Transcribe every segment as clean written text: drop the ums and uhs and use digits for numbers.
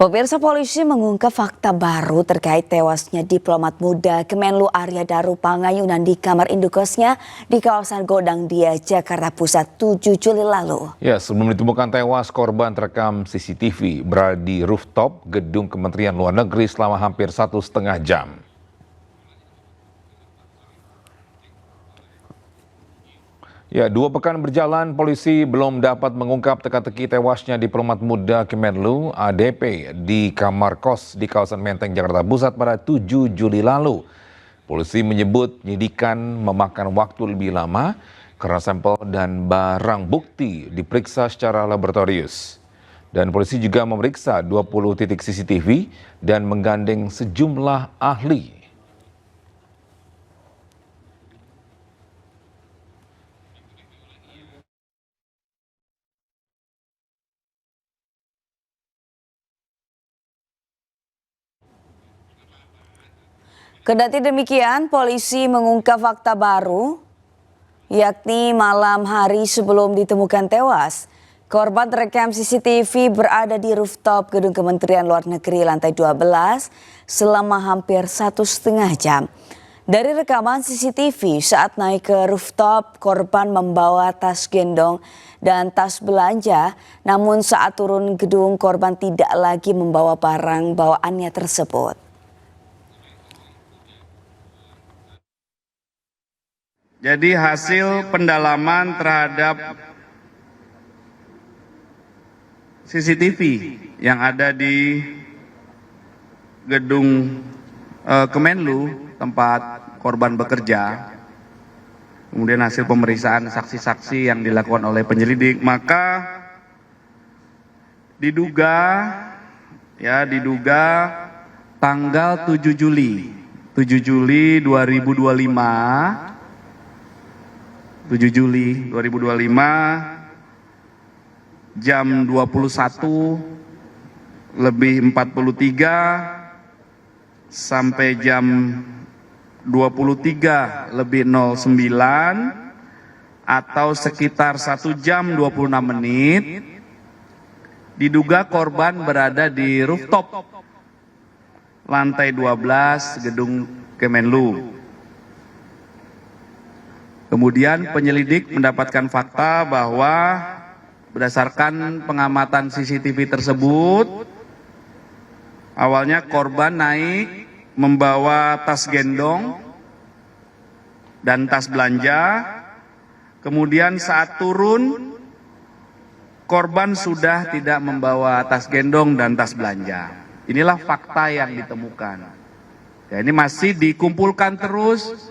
Pemirsa, polisi mengungkap fakta baru terkait tewasnya diplomat muda Kemenlu Arya Daru Pangayunan di kamar indukosnya di kawasan Godang Dia, Jakarta Pusat 7 Juli lalu. Ya, sebelum ditemukan tewas, korban terekam CCTV berada di rooftop gedung Kementerian Luar Negeri selama hampir 1,5 jam. Ya, 2 pekan berjalan, polisi belum dapat mengungkap teka-teki tewasnya diplomat muda Kemenlu ADP di kamar kos di kawasan Menteng, Jakarta Pusat pada 7 Juli lalu. Polisi menyebut penyidikan memakan waktu lebih lama karena sampel dan barang bukti diperiksa secara laboratorius. Dan polisi juga memeriksa 20 titik CCTV dan menggandeng sejumlah ahli. Kendati demikian, polisi mengungkap fakta baru, yakni malam hari sebelum ditemukan tewas, korban terekam CCTV berada di rooftop gedung Kementerian Luar Negeri lantai 12 selama hampir 1,5 jam. Dari rekaman CCTV saat naik ke rooftop, korban membawa tas gendong dan tas belanja, namun saat turun gedung korban tidak lagi membawa barang bawaannya tersebut. Jadi hasil pendalaman terhadap CCTV yang ada di gedung Kemenlu tempat korban bekerja, kemudian hasil pemeriksaan saksi-saksi yang dilakukan oleh penyelidik, maka diduga tanggal 7 Juli 2025 jam 21:43 sampai jam 23:09 atau sekitar 1 jam 26 menit diduga korban berada di rooftop lantai 12 gedung Kemenlu. Kemudian penyelidik mendapatkan fakta bahwa berdasarkan pengamatan CCTV tersebut, awalnya korban naik membawa tas gendong dan tas belanja. Kemudian saat turun, korban sudah tidak membawa tas gendong dan tas belanja. Inilah fakta yang ditemukan. Ya, ini masih dikumpulkan terus.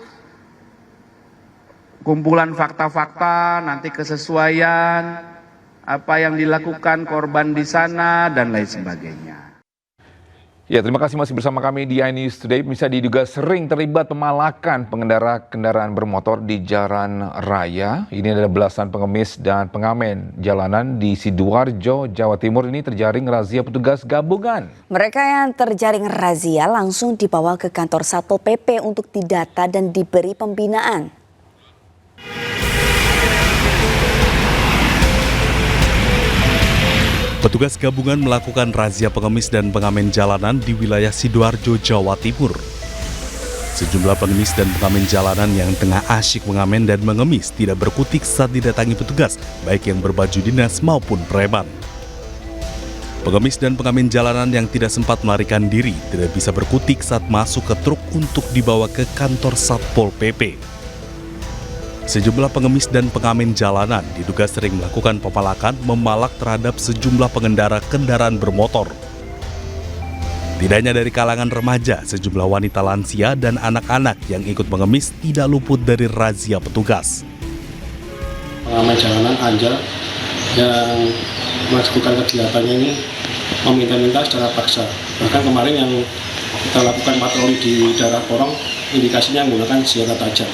Kumpulan fakta-fakta, nanti kesesuaian, apa yang dilakukan korban di sana, dan lain sebagainya. Ya, terima kasih masih bersama kami di iNews Today. Bisa diduga sering terlibat pemalakan pengendara kendaraan bermotor di jalan raya. Ini adalah belasan pengemis dan pengamen jalanan di Sidoarjo, Jawa Timur ini terjaring razia petugas gabungan. Mereka yang terjaring razia langsung dibawa ke kantor Satpol PP untuk didata dan diberi pembinaan. Petugas gabungan melakukan razia pengemis dan pengamen jalanan di wilayah Sidoarjo, Jawa Timur. Sejumlah pengemis dan pengamen jalanan yang tengah asyik mengamen dan mengemis tidak berkutik saat didatangi petugas, baik yang berbaju dinas maupun preman. Pengemis dan pengamen jalanan yang tidak sempat melarikan diri tidak bisa berkutik saat masuk ke truk untuk dibawa ke kantor Satpol PP. Sejumlah pengemis dan pengamen jalanan diduga sering melakukan pemalakan memalak terhadap sejumlah pengendara kendaraan bermotor. Tidak hanya dari kalangan remaja, sejumlah wanita lansia dan anak-anak yang ikut mengemis tidak luput dari razia petugas. Pengamen jalanan Anjal yang melakukan kegiatannya ini meminta-minta secara paksa. Bahkan kemarin yang kita lakukan patroli di daerah Porong, indikasinya menggunakan senjata tajam.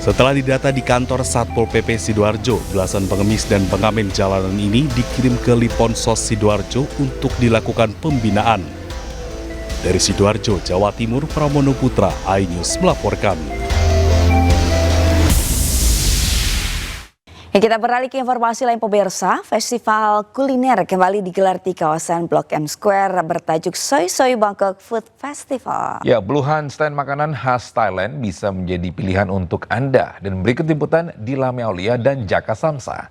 Setelah didata di kantor Satpol PP Sidoarjo, belasan pengemis dan pengamen jalanan ini dikirim ke Liponsos Sidoarjo untuk dilakukan pembinaan. Dari Sidoarjo, Jawa Timur, Pramono Putra, iNews melaporkan. Ya, kita beralih ke informasi lain pemirsa. Festival kuliner kembali digelar di kawasan Blok M Square bertajuk Soy Soy Bangkok Food Festival. Ya, puluhan stand makanan khas Thailand bisa menjadi pilihan untuk Anda. Dan berikut liputan di Lame Aulia dan Jaka Samsa.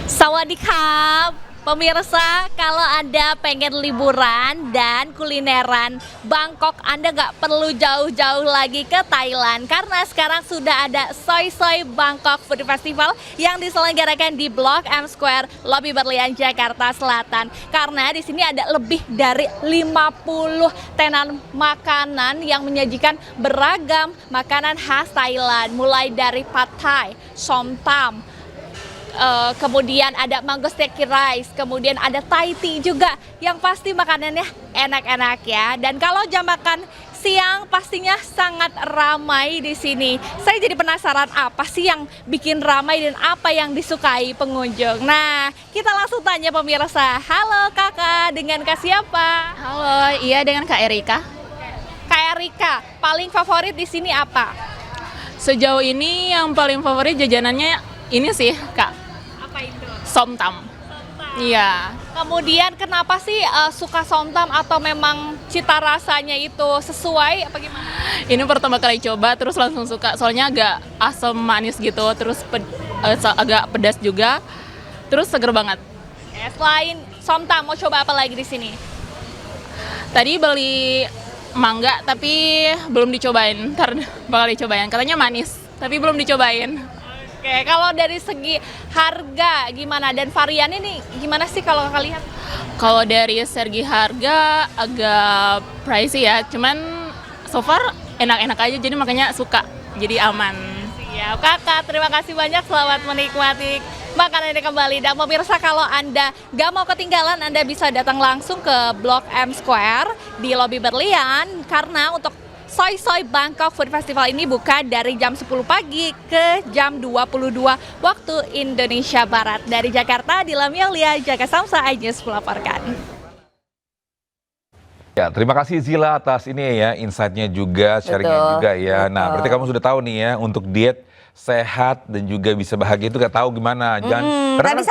Sawadikap. Pemirsa, kalau Anda pengen liburan dan kulineran Bangkok, Anda nggak perlu jauh-jauh lagi ke Thailand karena sekarang sudah ada Soy Soy Bangkok Food Festival yang diselenggarakan di Blok M Square, Lobi Berlian, Jakarta Selatan. Karena di sini ada lebih dari 50 tenan makanan yang menyajikan beragam makanan khas Thailand, mulai dari Pad Thai, Som Tam, kemudian ada mango sticky rice, kemudian ada Thai tea juga, yang pasti makanannya enak-enak ya. Dan kalau jam makan siang pastinya sangat ramai di sini. Saya jadi penasaran apa sih yang bikin ramai dan apa yang disukai pengunjung. Nah, kita langsung tanya pemirsa. Halo kakak, dengan kak siapa? Halo, iya dengan Kak Erika. Kak Erika, paling favorit di sini apa? Sejauh ini yang paling favorit jajanannya ini sih Kak, Apa itu? Som Tam. Iya. Kemudian kenapa sih suka Som Tam, atau memang cita rasanya itu sesuai apa gimana? Ini pertama kali coba terus langsung suka, soalnya agak asam manis gitu, terus agak pedas juga, terus seger banget. Selain Som Tam, mau coba apa lagi di sini? Tadi beli mangga tapi belum dicobain, ntar bakal dicobain. Katanya manis, tapi belum dicobain. Oke, kalau dari segi harga gimana dan variannya nih gimana sih kalau kakak lihat? Kalau dari segi harga agak pricey ya, cuman so far enak-enak aja, jadi makanya suka, jadi aman. Siap kakak, terima kasih banyak, selamat menikmati makanan ini kembali. Dan pemirsa, kalau Anda gak mau ketinggalan, Anda bisa datang langsung ke Blok M Square di Lobi Berlian, karena untuk Soy Soy Bangkok Food Festival ini buka dari jam 10 pagi ke jam 22 waktu Indonesia Barat. Dari Jakarta, di Lame Aulia, Jaka Samsa, iNews melaporkan. Ya, terima kasih Zila atas ini ya, insight-nya juga, sharing-nya juga ya. Nah, berarti kamu sudah tahu nih ya, untuk diet sehat dan juga bisa bahagia itu gak tahu gimana. Tadi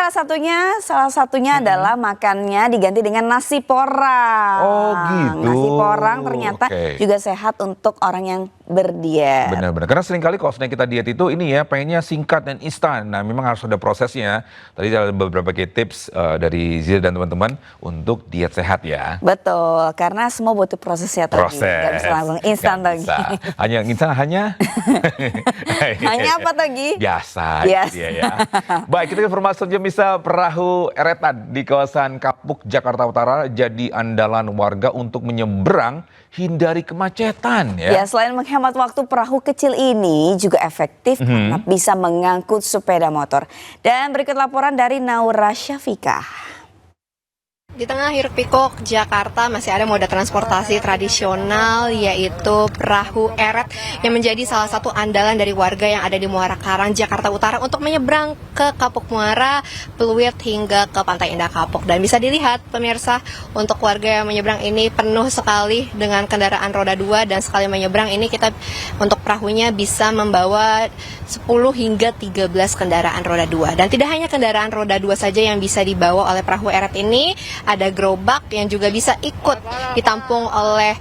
salah satunya adalah makannya diganti dengan nasi porang. Oh gitu. Nasi porang ternyata juga sehat untuk orang yang berdiet. Benar-benar, karena seringkali kalau kita diet itu ini ya pengennya singkat dan instan. Nah, memang harus ada prosesnya. Tadi ada beberapa tips dari Zila dan teman-teman untuk diet sehat ya. Betul, karena semua butuh prosesnya tadi. Gak bisa langsung instan lagi. Hanya instan hanya apa Togi? Biasa. Yes. Dia ya. Baik, kita informasi saja, bisa perahu eretan di kawasan Kapuk, Jakarta Utara jadi andalan warga untuk menyeberang hindari kemacetan ya. Ya, selain menghemat waktu, perahu kecil ini juga efektif karena bisa mengangkut sepeda motor. Dan berikut laporan dari Naura Syafika. Di tengah hiruk pikuk Jakarta masih ada moda transportasi tradisional, yaitu perahu eret yang menjadi salah satu andalan dari warga yang ada di Muara Karang, Jakarta Utara untuk menyeberang ke Kapuk Muara, Pluit hingga ke Pantai Indah Kapuk. Dan bisa dilihat pemirsa, untuk warga yang menyeberang ini penuh sekali dengan kendaraan roda 2, dan sekali menyeberang ini kita untuk perahunya bisa membawa 10 hingga 13 kendaraan roda 2. Dan tidak hanya kendaraan roda 2 saja yang bisa dibawa oleh perahu eret ini, ada gerobak yang juga bisa ikut ditampung oleh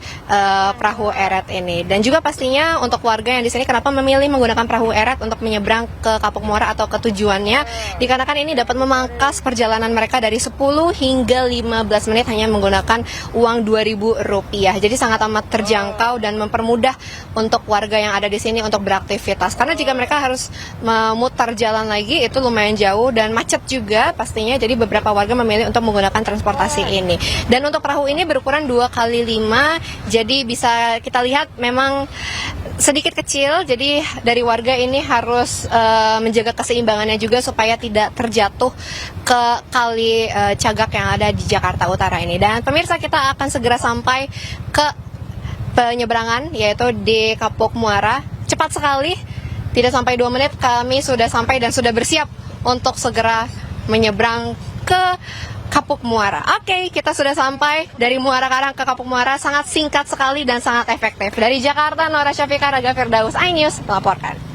perahu eret ini. Dan juga pastinya untuk warga yang di sini kenapa memilih menggunakan perahu eret untuk menyeberang ke Kapuk Muara atau ke tujuannya, dikarenakan ini dapat memangkas perjalanan mereka dari 10 hingga 15 menit hanya menggunakan uang Rp2.000. Jadi sangat amat terjangkau dan mempermudah untuk warga yang ada di sini untuk beraktivitas. Karena jika mereka harus memutar jalan lagi itu lumayan jauh dan macet juga pastinya. Jadi beberapa warga memilih untuk menggunakan transportasi ini. Dan untuk perahu ini berukuran 2x5, jadi bisa kita lihat memang sedikit kecil. Jadi dari warga ini harus menjaga keseimbangannya juga supaya tidak terjatuh ke kali Cagak yang ada di Jakarta Utara ini. Dan pemirsa, kita akan segera sampai ke penyeberangan, yaitu di Kapuk Muara. Cepat sekali, tidak sampai 2 menit kami sudah sampai dan sudah bersiap untuk segera menyeberang ke Kapuk Muara. Oke, kita sudah sampai dari Muara Karang ke Kapuk Muara, sangat singkat sekali dan sangat efektif. Dari Jakarta, Nora Syafika, Raga Firdaus, iNews melaporkan.